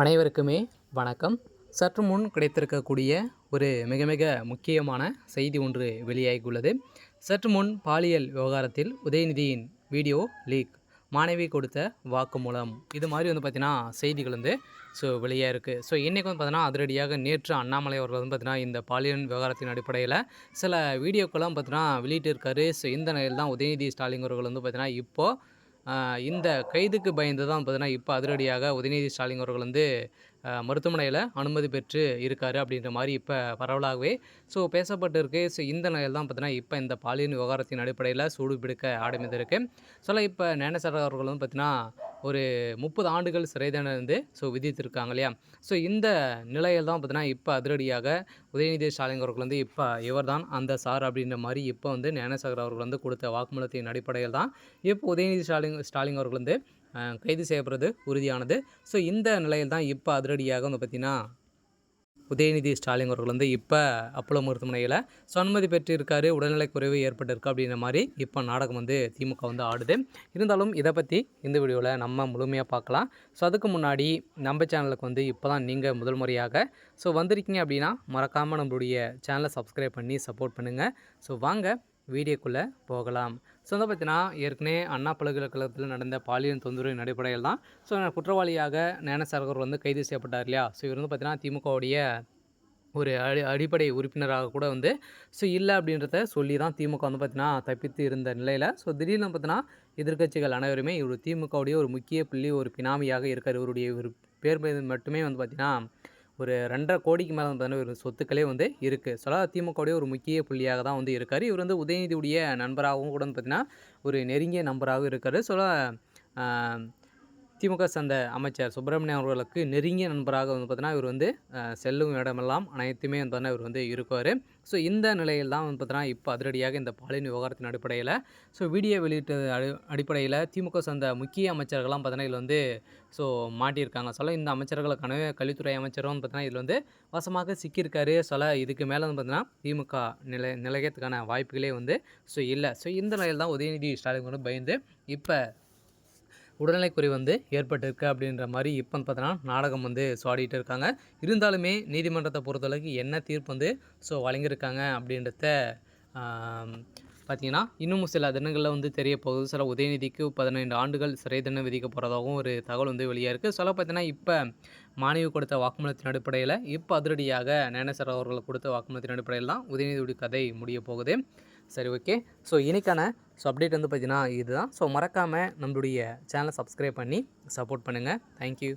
அனைவருக்குமே வணக்கம். சற்று முன் கிடைத்திருக்கக்கூடிய ஒரு மிக மிக முக்கியமான செய்தி ஒன்று வெளியாகியுள்ளது. சற்று முன் பாலியல் விவகாரத்தில் உதயநிதியின் வீடியோ லீக், மாணவி கொடுத்த வாக்குமூலம், இது மாதிரி பார்த்தீங்கன்னா செய்திகள் வெளியாக இருக்குது. இன்றைக்கி பார்த்தீங்கன்னா அதிரடியாக நேற்று அண்ணாமலை அவர்கள் பார்த்தீங்கன்னா இந்த பாலியல் விவகாரத்தின் அடிப்படையில் சில வீடியோக்கெல்லாம் பார்த்தீங்கன்னா வெளியிட்டிருக்காரு. இந்த நிலையில் தான் உதயநிதி ஸ்டாலின் அவர்கள் பார்த்தீங்கன்னா இப்போது இந்த கைதுக்கு பயந்து தான் பார்த்தீங்கன்னா இப்போ அதிரடியாக உதயநிதி ஸ்டாலின் அவர்கள் மருத்துவமனையில் அனுமதி பெற்று இருக்கார் அப்படின்ற மாதிரி இப்போ பரவலாகவே பேசப்பட்டு இருக்கு. இந்த நிலையில் தான் பார்த்தீங்கன்னா இப்போ இந்த பாலியல் விவகாரத்தின் அடிப்படையில் சூடு பிடிக்க ஆரம்பித்திருக்கு. இப்போ ஞானசாகர் அவர்கள் பார்த்தீங்கன்னா ஒரு 30 ஆண்டுகள் சிறை தண்டனை விதித்திருக்காங்க இல்லையா. இந்த நிலையில் தான் பார்த்தீங்கன்னா இப்போ அதிரடியாக உதயநிதி ஸ்டாலின் அவர்கள் இப்போ இவர் தான் அந்த சார் அப்படின்ற மாதிரி இப்போ ஞானசாகர் அவர்கள் கொடுத்த வாக்குமூலத்தின் அடிப்படையில் தான் இப்போ உதயநிதி ஸ்டாலின் அவர்கள் கைது செய்யப்படுறது உறுதியானது. இந்த நிலையில் தான் இப்போ அதிரடியாக பார்த்திங்கன்னா உதயநிதி ஸ்டாலின் அவர்கள் இப்போ அப்போலோ மருத்துவமனையில் அனுமதி பெற்றிருக்காரு, உடல்நிலை குறைவு ஏற்பட்டிருக்கு அப்படின்ற மாதிரி இப்போ நாடகம் திமுக ஆடுது. இருந்தாலும் இதை பற்றி இந்த வீடியோவில் நம்ம முழுமையாக பார்க்கலாம். அதுக்கு முன்னாடி நம்ம சேனலுக்கு இப்போ தான் நீங்கள் முதல் முறையாக வந்திருக்கீங்க அப்படின்னா மறக்காமல் நம்மளுடைய சேனலை சப்ஸ்கிரைப் பண்ணி சப்போர்ட் பண்ணுங்கள். வாங்க வீடியோக்குள்ளே போகலாம். பார்த்தீங்கன்னா ஏற்கனவே அண்ணா பல்கலைக்கழகத்தில் நடந்த பாலியல் தொந்தரவின் அடிப்படையில் தான் குற்றவாளியாக ஞானசாகர் கைது செய்யப்பட்டார் இல்லையா. இவர் பார்த்தீங்கன்னா திமுகவுடைய ஒரு அடிப்படை உறுப்பினராக கூட இல்லை அப்படின்றத சொல்லி தான் திமுக பார்த்தீங்கன்னா தப்பித்து இருந்த நிலையில் திடீர்னு பார்த்தீங்கன்னா எதிர்க்கட்சிகள் அனைவருமே இவர் திமுகவுடைய ஒரு முக்கிய புள்ளி, ஒரு பினாமியாக இருக்கார். இவருடைய ஒரு பேர் மட்டுமே பார்த்தீங்கன்னா ஒரு 2.5 கோடிக்கு மேலே பார்த்தீங்கன்னா ஒரு சொத்துக்களே இருக்குது. திமுகவுடைய ஒரு முக்கிய புள்ளியாக தான் இருக்கார். இவர் உதயநிதியுடைய நண்பராகவும் கூட பார்த்தீங்கன்னா ஒரு நெருங்கிய நண்பராகவும் இருக்கார். திமுக சேர்ந்த அமைச்சர் சுப்பிரமணியம் அவர்களுக்கு நெருங்கிய நண்பராக பார்த்தீங்கன்னா இவர் செல்லும் இடமெல்லாம் அனைத்துமே பார்த்தீங்கன்னா இவர் இருக்கார். இந்த நிலையில் தான் பார்த்தீங்கன்னா இப்போ அதிரடியாக இந்த பாலியல் விவகாரத்தின் அடிப்படையில் வீடியோ வெளியிட்ட அடிப்படையில் திமுக சேர்ந்த முக்கிய அமைச்சர்கள்லாம் பார்த்தீங்கன்னா இதில் மாட்டியிருக்காங்க. இந்த அமைச்சர்களுக்கான கல்வித்துறை அமைச்சரும் பார்த்தீங்கன்னா இதில் வசமாக சிக்கியிருக்காரு. இதுக்கு மேலே பார்த்தீங்கன்னா திமுக நிலையத்துக்கான வாய்ப்புகளே இல்லை. இந்த நிலையில் தான் உதயநிதி ஸ்டாலின் பயந்து இப்போ உடல்நிலைக்குறை ஏற்பட்டிருக்கு அப்படின்ற மாதிரி இப்போ பார்த்தோன்னா நாடகம் ஆடிட்டு இருக்காங்க. இருந்தாலுமே நீதிமன்றத்தை பொறுத்தளவுக்கு என்ன தீர்ப்பு வழங்கியிருக்காங்க அப்படின்றத பார்த்திங்கன்னா இன்னும் சில தினங்களில் தெரிய போகுது. உதயநிதிக்கு 15 ஆண்டுகள் சிறை தண்டனை விதிக்க போகிறதாகவும் ஒரு தகவல் வெளியாக இருக்குது. பார்த்தீங்கன்னா இப்போ மாணவி கொடுத்த வாக்குமூலத்தின் அடிப்படையில் இப்போ அதிரடியாக ஞானசாகர் அவர்கள் கொடுத்த வாக்குமூலத்தின் அடிப்படையில் தான் உதயநிதியுடைய கதை முடிய போகுது. சரி, ஓகே. இன்றைக்கான அப்டேட் பார்த்திங்கன்னா இதுதான். மறக்காமல் நம்மளுடைய சேனலை சப்ஸ்கிரைப் பண்ணி சப்போர்ட் பண்ணுங்கள். தேங்க்யூ.